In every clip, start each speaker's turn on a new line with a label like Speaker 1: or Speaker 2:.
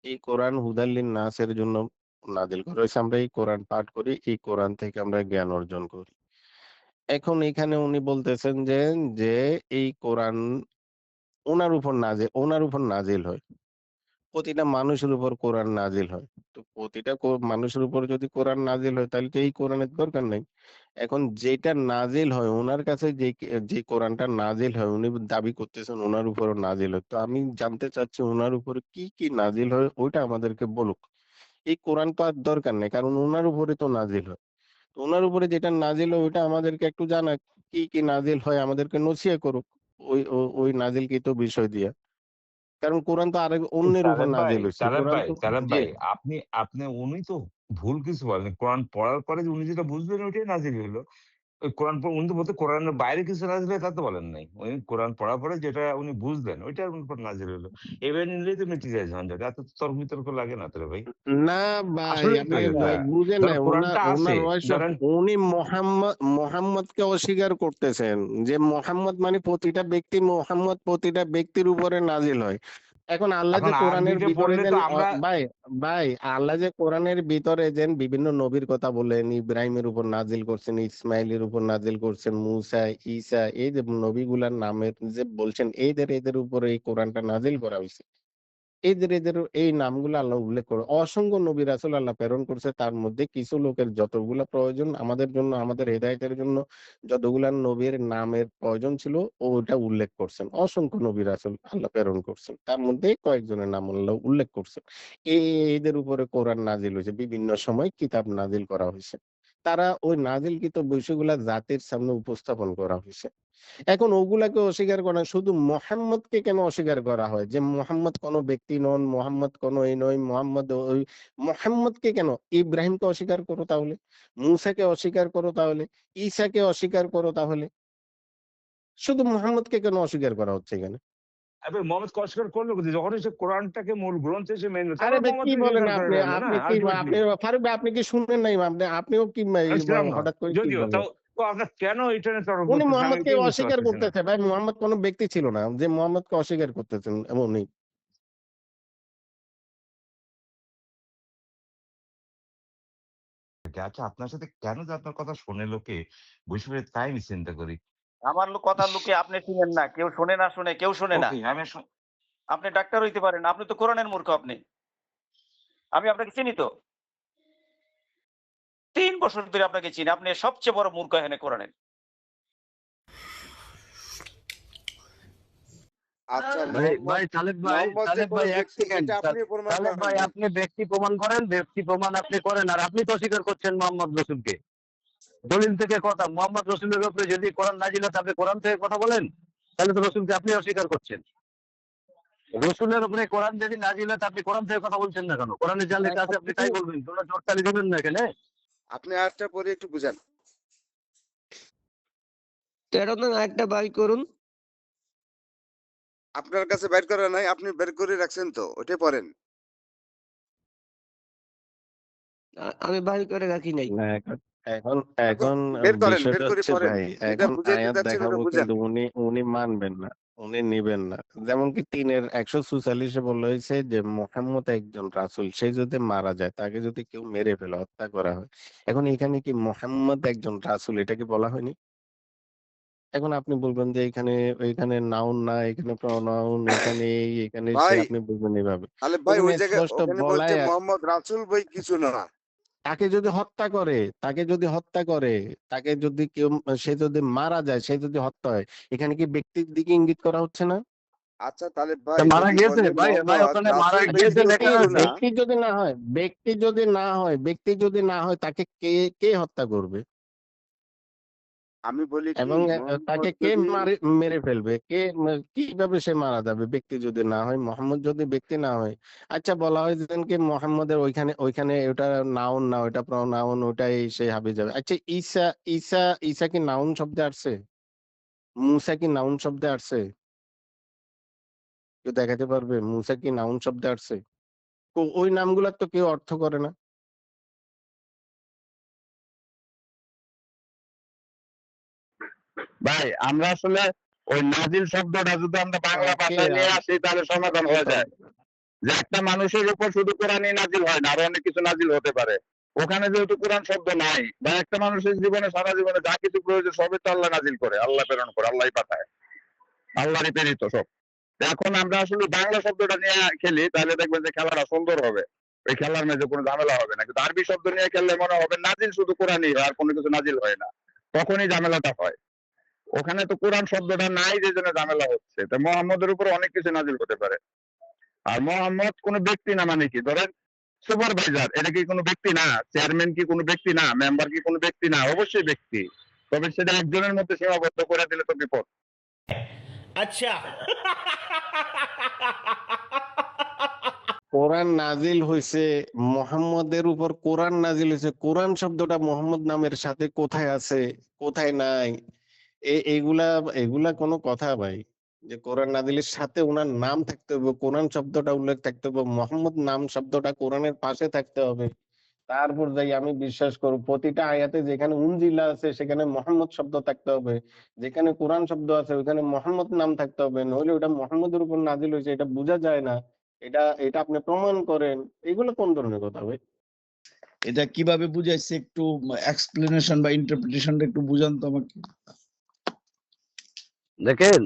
Speaker 1: এই কোরআন হুদাল নাসের জন্য নাজিল করা হয়েছে। আমরা এই কোরআন পাঠ করি, এই কোরআন থেকে আমরা জ্ঞান অর্জন করি। এখন এখানে উনি বলতেছেন যে এই কোরআন ওনার উপর নাজিল হয়। প্রতিটা মানুষের উপর কোরআন নাজিল হয়। তো প্রতিটা মানুষের উপর যদি কোরআন নাজিল হয় তাহলে তো এই কোরআনের দরকার নাই। এখন যেটা নাজিল হয় উনার কাছে যে কোরআনটা নাজিল হয় উনি দাবি করতেছেন উনার উপরও নাজিল হয়। তো আমি জানতে চাচ্ছি উনার উপরে কি নাজিল হয় ওইটা আমাদেরকে বলুক। এই কোরআন তো আর দরকার নেই। কারণ উনার উপরে তো নাজিল হয়। তো উনার উপরে যেটা নাজিল হয় ওইটা আমাদেরকে একটু জানাক। কি নাজিল হয় আমাদেরকে নসিহত করুক। ওই নাজিলকৃত বিষয় দিয়া। কারণ কোরআন তো আরেক অন্যের উপর নাজিল হইছে। কোরআন তো
Speaker 2: তালেব
Speaker 1: জি।
Speaker 2: ভাই, আপনি আপনি উনি তো ভুল কিছু বলেন। কোরআন পড়ার পরে যে উনি যেটা বুঝলেন ওইটাই নাজিল হলো। ওই কোরআন উনি তো বলতে কোরআনের বাইরে কিছু নাজিল হয় তা তো বলেন নাই। উনি কোরআন পড়ার পরে যেটা উনি বুঝলেন ওইটার উপর নাজিল হলো। এবার নিলেই তো মিটে যায় ঝঞ্ঝাট। এত তর্ক বিতর্ক লাগে না তো ভাই।
Speaker 1: না ভাই,
Speaker 2: আসলেই তো
Speaker 1: আপনি
Speaker 2: এটা।
Speaker 1: বুঝেন
Speaker 2: ধরেন
Speaker 1: নাই।
Speaker 2: কোরআনটা আছে,
Speaker 1: উনার বয়স,
Speaker 2: ধরেন
Speaker 1: উনি মোহাম্মদকে অস্বীকার করতেছেন যে মোহাম্মদ মানে প্রতিটা ব্যক্তির উপরে নাজিল হয়। এখন আল্লাহ
Speaker 2: এখন
Speaker 1: যে কোরআনের
Speaker 2: আরবিতে
Speaker 1: ভিতরে
Speaker 2: পড়লে
Speaker 1: দেন
Speaker 2: তো আমরা
Speaker 1: ভাই ভাই আল্লাহ যে কোরআনের ভিতরে দেন বিভিন্ন নবীর কথা বলেন, ইব্রাহিমের উপর নাজিল করছেন, ইসমাইলের উপর নাজিল করছেন, মুসা, ঈসা, এই যে নবীগুলার নামের যে বলছেন এদের উপরে এই কোরআনটা নাজিল করা হয়েছে। এদের এই নামগুলো আল্লাহ উল্লেখ করে অসংখ্য নবী রাসূল আল্লাহ প্রেরণ করছে। তার মধ্যে কিছু লোকের যতগুলা প্রয়োজন আমাদের জন্য, আমাদের হেদায়েতের জন্য যতগুলা নবীর নামের প্রয়োজন ছিল ওটা উল্লেখ করছেন। অসংখ্য নবী রাসূল আল্লাহ প্রেরণ করছেন। তার মধ্যে কয়েকজনের নাম আল্লাহ উল্লেখ করছেন। এদের উপরে কোরআন নাজিল হয়েছে। বিভিন্ন সময় কিতাব নাজিল করা হয়েছে। তারা ওই নাজিলকৃত বিষয়গুলা জাতির সামনে উপস্থাপন করা হয়েছে। এখন ওগুলাকে অস্বীকার করা শুধু মোহাম্মদকে কেন অস্বীকার করা হয়? যে মোহাম্মদ কোন ব্যক্তি নন, মোহাম্মদ কোন এই নয়, মোহাম্মদ ওই মোহাম্মদকে কেন? ইব্রাহিমকে অস্বীকার করো তাহলে, মূসাকে অস্বীকার করো তাহলে, ঈসাকে অস্বীকার করো তাহলে। শুধু মোহাম্মদকে কেন অস্বীকার করা হচ্ছে এখানে?
Speaker 2: আবে মোহাম্মদ অস্বীকার করলো কোথায়? যখন সে কোরআনটাকে মূল গ্রন্থ হিসেবে মেনে নিল,
Speaker 1: আরে
Speaker 2: তারপর
Speaker 1: ভাই কি
Speaker 2: মোহাম্মদকে
Speaker 1: বলেন
Speaker 2: গ্রেফতার করে
Speaker 1: আপনি?
Speaker 2: ফেললো না
Speaker 1: আপনি কি
Speaker 2: আলটিমেটলি।
Speaker 1: আপনি ফারুক ভাই আপনি কি শুনেন নাই? আপনিও কি
Speaker 2: আমি ছিলাম না
Speaker 1: হঠাৎ করে কি
Speaker 2: যদিও,
Speaker 1: বলেন?
Speaker 2: তাও তো আপনার কেন এটা নিয়ে তর্ক
Speaker 1: উনি
Speaker 2: করতেছেন আমি
Speaker 1: মোহাম্মদকে
Speaker 2: এটাই বুঝতে
Speaker 1: অস্বীকার
Speaker 2: পারতেছি না।
Speaker 1: করতেছে। ভাই মোহাম্মদ কোন ব্যক্তি ছিল না যে মোহাম্মদকে অস্বীকার করতেছেন এমনই।
Speaker 2: আচ্ছা, আপনার সাথে কেন যে আপনার কথা শোনে লোকে, বসে বসে তাই আমি চিন্তা করি।
Speaker 3: আমার কথা লোকে আপনি শুনেন না। কেউ শোনে না শুনে, কেউ শোনে না।
Speaker 2: ওকে,
Speaker 3: আপনি ডাক্তার হইতে পারেন। আপনি তো কোরআনের মূর্খ আপনি। আমি আপনাকে চিনি তো। ৩ বছর ধরে আপনাকে চিনি। আপনি সবচেয়ে বড় মূর্খ এখানে কোরআনের।
Speaker 4: আচ্ছা
Speaker 5: ভাই
Speaker 4: মোহাম্মদ,
Speaker 5: ভাই তালেব ভাই
Speaker 4: মোহাম্মদ যে
Speaker 5: তালেব
Speaker 4: কোনো
Speaker 5: ভাই এক
Speaker 4: ব্যক্তি
Speaker 5: সেকেন্ড।
Speaker 4: এটা আপনি প্রমাণ
Speaker 5: তালেব
Speaker 4: করেন
Speaker 5: ভাই
Speaker 4: নাই।
Speaker 5: আপনি ব্যক্তি প্রমাণ করেন, ব্যক্তি প্রমাণ আপনি করেন, আর আপনি তো অস্বীকার করছেন মোহাম্মদ রসুলকে। দলিল থেকে কথা, মোহাম্মদ রসুলের উপরে যদি কোরআন নাজিল হয় আপনি কোরআন থেকে কথা বলেন, তাহলে তো রসুলকে আপনি অস্বীকার করছেন। রসুলের উপরে কোরআন যদি নাজিল হয় আপনি কোরআন থেকে কথা বলছেন না কেন? কোরআনে যা লেখা আছে আপনি তাই বলবেন, তোমরা জোরতালি দেবেন না এখানে।
Speaker 4: আপনি আরেকটা পরে একটু বুঝান।
Speaker 6: ১৩ নং আরেকটা বাই করুন।
Speaker 4: আপনার কাছে বের করা নাই, আপনি বের করে রাখছেন তো, ওটাই পড়েন।
Speaker 6: আমি বাই করে রাখি নাই।
Speaker 1: না এখন এখন
Speaker 4: এখন
Speaker 1: এখন
Speaker 4: বের করেন, বের
Speaker 1: বিষয়টা
Speaker 4: করে
Speaker 1: হচ্ছে
Speaker 4: পড়েন।
Speaker 1: ভাই,
Speaker 4: যেটা
Speaker 1: এখন
Speaker 4: বুঝাইতে
Speaker 1: আয়াত
Speaker 4: যাচ্ছেন ওটা
Speaker 1: দেখাবো
Speaker 4: বুঝান।
Speaker 1: কিন্তু উনি উনি মানবেন না, উনি নিবেন না। যেমন কি ৩-এর ১৪৪ বলা হয়েছে যে মোহাম্মদ একজন রাসূল, সে যদি মারা যায় তাকে যদি কেউ মেরে ফেলে হত্যা করা হয়। এখন এখানে কি মোহাম্মদ একজন রাসূল এটা কি বলা হয়নি? এখন আপনি বলবেন যে এখানে নাউন না, এখানে প্রনাউন, এখানে এই, এখানে সে,
Speaker 4: ভাই
Speaker 1: আপনি বলবেন এভাবে।
Speaker 4: আলেপ ভাই
Speaker 1: ওখানে
Speaker 4: ওই জায়গায়
Speaker 1: স্পষ্ট
Speaker 4: ওখানে বলছে
Speaker 1: বলাই
Speaker 4: মোহাম্মদ রাসূল বই কিছু না।
Speaker 1: তাকে যদি হত্যা করে, তাকে যদি কেউ, সে যদি মারা যায়, সে যদি হত্যা হয়, এখানে কি ব্যক্তির দিকে ইঙ্গিত করা হচ্ছে না?
Speaker 4: আচ্ছা তালেব ভাই
Speaker 5: মারা
Speaker 4: যদি
Speaker 5: গিয়েছে
Speaker 4: বলে
Speaker 5: ভাই, ভাই
Speaker 4: মোহাম্মদ
Speaker 5: ওখানে মারা
Speaker 4: রাসূল বই
Speaker 1: আচ্ছা
Speaker 5: গিয়েছে
Speaker 4: কেউ
Speaker 5: লেখা
Speaker 4: কিছু না,
Speaker 5: আছে।
Speaker 1: ব্যক্তি যদি না হয় তাকে কে হত্যা করবে?
Speaker 4: আমি বলি কি
Speaker 1: এবং তাকে
Speaker 4: মোহাম্মদ
Speaker 1: কে
Speaker 4: যদি
Speaker 1: মেরে ফেলবে? কিভাবে সে মারা যাবে? ব্যক্তি যদি না হয়, মোহাম্মদ যদি ব্যক্তি না হয়। আচ্ছা বলা হয় যেন কি মোহাম্মদের ওইখানে ওটা নাউন না, ওটা প্রনাউন, ওটাই সে হাবি যাবে। আচ্ছা ঈসা ঈসা কি নাউন শব্দে আসছে? মুসা কি নাউন শব্দে আসছে? কেউ দেখাতে পারবে মুসা কি নাউন শব্দে আসছে? ওই নামগুলার তো কেউ অর্থ করে না।
Speaker 5: ভাই আমরা আসলে ওই নাজিল শব্দটা যদি আমরা বাংলা
Speaker 1: কে
Speaker 5: ভাষায় নিয়ে আসি তাহলে সমাধান হয়ে যায়। যে একটা মানুষের উপর শুধু কোরআনই নাজিল হয় না, আরো অনেক কিছু নাজিল হতে পারে। ওখানে যেহেতু কোরআন শব্দ নাই, বা একটা মানুষের জীবনে সারা জীবনে যা কিছু প্রয়োজন সবই তো আল্লাহ নাজিল করে, আল্লাহ প্রেরণ করে, আল্লাহই পাঠায়, আল্লাহরই প্রেরিত সব। এখন আমরা আসলে বাংলা শব্দটা নিয়ে খেলি, তাহলে দেখবেন যে খেলাটা সুন্দর হবে, ওই খেলার মধ্যে কোনো ঝামেলা হবে না। কিন্তু আরবি শব্দ নিয়ে খেললে মনে হবে নাজিল শুধু কোরআনই হয়, আর কোনো কিছু নাজিল হয় না, তখনই ঝামেলাটা হয়। ওখানে তো কোরআন শব্দটা নাই, যে জন্য ঝামেলা হচ্ছে। তো মোহাম্মদের উপর অনেক কিছু নাজিল হতে পারে। আর মোহাম্মদ কোনো ব্যক্তি না, মানে কি ধরেন সুপারভাইজার, এটা কি কোনো ব্যক্তি না? চেয়ারম্যান কি কোনো ব্যক্তি না? মেম্বার কি কোনো ব্যক্তি না? অবশ্যই ব্যক্তি। তবে সেটা একজনের মধ্যে সীমাবদ্ধ করে দিলে তো বিপদ।
Speaker 7: अच्छा
Speaker 1: কোরআন নাজিল হয়েছে মোহাম্মদের উপর, কোরআন নাজিল হয়েছে, কোরআন শব্দটা মোহাম্মদ নামের সাথে কোথায় আছে কোথায় নাই, এগুলা এগুলা কোনো কথা ভাই? যে কোরআন নাজিলের সাথে ওনার নাম থাকতে হবে, কোরআন শব্দটা উল্লেখ থাকতে হবে, মোহাম্মদ নাম শব্দটা কোরআনের পাশে থাকতে হবে, তারপর যাই আমি বিশ্বাস করব। প্রতিটা আয়াতে যেখানে উনজিলা আছে সেখানে মোহাম্মদ শব্দ থাকতে হবে, যেখানে কোরআন শব্দ আছে ওখানে মোহাম্মদ নাম থাকতে হবে, নইলে ওটা মোহাম্মদের উপর নাজিল হয়েছে এটা বোঝা যায় না। এটা এটা আপনি প্রমাণ করেন। এগুলো কোন ধরনের কথা ভাই?
Speaker 8: এটা কিভাবে বুঝাইছে একটু এক্সপ্লেনেশন বা ইন্টারপ্রিটেশনটা একটু বুঝান তো আমাকে।
Speaker 5: দেখেন,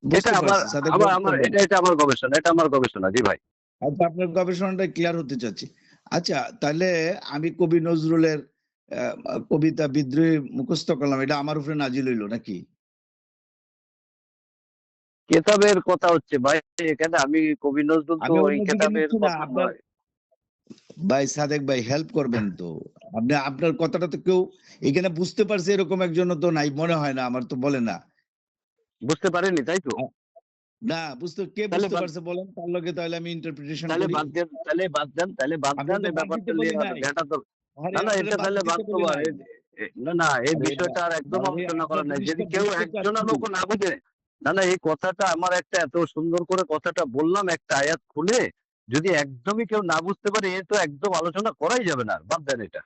Speaker 5: এটা
Speaker 8: বুঝতে
Speaker 5: আবার
Speaker 8: পারছি সাথে
Speaker 5: আবার আমার এটা আমার গবেষণা, এটা আমার গবেষণা। জি ভাই।
Speaker 8: আচ্ছা, আপনার গবেষণাটা ক্লিয়ার হতে চাচ্ছি। আচ্ছা, তাহলে আমি কবি নজরুলের কবিতা বিদ্রোহী মুখস্থ করলাম, এটা আমার উপরে নাজিল হইলো নাকি?
Speaker 5: কেতাবের কথা হচ্ছে ভাই, এখানে আমি কবি নজরুল তো
Speaker 8: আমি
Speaker 5: ওই
Speaker 8: অন্যদিকে
Speaker 5: কেতাবের
Speaker 8: নিচ্ছি না,
Speaker 5: কথা
Speaker 8: আপনার
Speaker 5: নয়।
Speaker 8: ভাই সাদেক ভাই হেল্প করবেন তো। আপনি আপনার কথাটা তো কেউ এখানে বুঝতে পারছে এরকম একজন তো নাই মনে হয় না আমার, তো বলে না।
Speaker 5: বুঝতে পারেনি তাই তো?
Speaker 8: না বুঝতে, কে
Speaker 5: তাহলে
Speaker 8: বুঝতে পারছে বলেন তার লগে, তাহলে আমি ইন্টারপ্রিটেশন
Speaker 5: তাহলে
Speaker 8: করি।
Speaker 5: বাদ দেন, তাহলে বাদ দেন, তাহলে বাদ
Speaker 8: আমি
Speaker 5: দেন,
Speaker 8: তো
Speaker 5: এই
Speaker 8: বাদ দিতে
Speaker 5: ব্যাপারটা
Speaker 8: বলি
Speaker 5: নিয়ে
Speaker 8: নাই।
Speaker 5: ঘাটা তো
Speaker 8: আরে
Speaker 5: না না,
Speaker 8: আপনারা
Speaker 5: এটা
Speaker 8: বাদ
Speaker 5: তাহলে
Speaker 8: দিতে
Speaker 5: বাদ
Speaker 8: বলি
Speaker 5: দেওয়া
Speaker 8: নাই।
Speaker 5: না না, এই
Speaker 8: আরে
Speaker 5: বিষয়টা আর একদম
Speaker 8: আরে
Speaker 5: আলোচনা করা
Speaker 8: আপনার
Speaker 5: নাই।
Speaker 8: জিনিসটা
Speaker 5: যদি কেউ
Speaker 8: বুঝতে
Speaker 5: একজনা
Speaker 8: চাচ্ছি।
Speaker 5: লোক না বুঝে, না না, এই কথাটা আমার একটা এত সুন্দর করে কথাটা বললাম একটা আয়াত খুলে, যদি একদমই কেউ না বুঝতে পারে এ তো একদম আলোচনা করাই যাবে না, বাদ দেন এটা।